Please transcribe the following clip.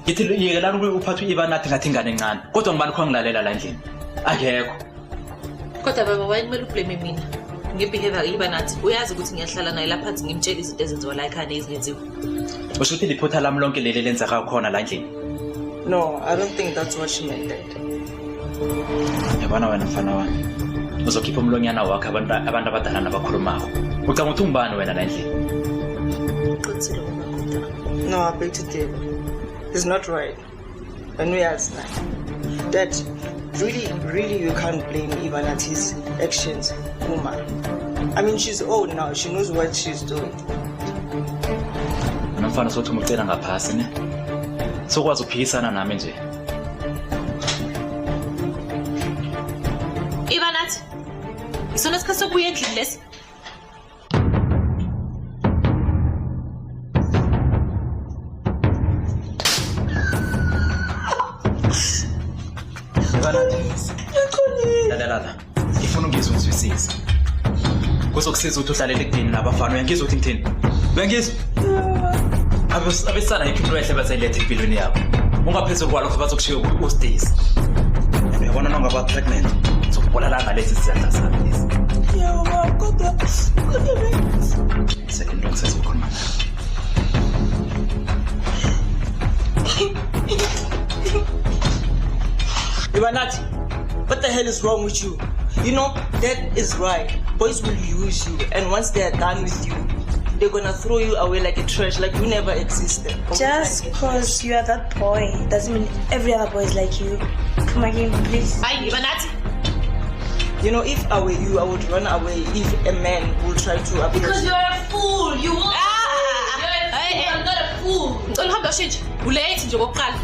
Ngithi yekelana uphatha iBanathi ngathi ingane encane. Kodwa ngibani khongilalela la endlini? Akekho. Kodwa baba wayekumele ublame mina. Ngebehavior iBanathi uyazi ukuthi ngiyahlala naye lapha phansi ngimtshela izinto ezenziwa la ekhaya nezingenziwa. Usho ukuthi liphutha lami lonke leli lenzeka khona la endlini. No, I don't think that's what she meant, Dad. Yabona wena mfana wami. Uzokhipha umlonyana wakhe abantu abadala nabakhulumako. Ucanga ukuthi ungibani wena la endlini? Uqinisile baba. No, I beg to differ. It's not right. And we are not. Dad, really you can't blame Ivanati's actions, Uma. I mean, she's old now. She knows what she's doing. Mfana sothi umucela ngaphasi ne. Sokwazi ukuphikisana nami nje. iBanathi. Isona sikhathi sokubuya endlini lesi. Lalela. Ngifuna ungizwe uzwisise. Kuzokusiza ukuthi uhlalele kudini nabafana. Uyangizwa ukuthi ngithini? Uyangizwa? Abesana impilo ehle bazayilethe empilweni yabo. Ungaphezulu kwalokho bazokushiya uStacy. Uyabona noma ngaba pregnant. Uzokubulala ngalezi zizathu zami lezi. Yeah, kodwa Second long sezokhuluma. Ivanati, what the hell is wrong with you? You know, Dad is right. Boys will use you, and once they are done with you, they're gonna throw you away like a trash, like you never existed. Just because you are that boy doesn't mean every other boy is like you. Come again, please. Hayi iBanathi. You know, if I were you, I would run away if a man will try to approach Because you. you're a fool. You won't. You're a fool. I'm not a fool. Ngicela uhambe ushintshe. Ulate nje kokuqala.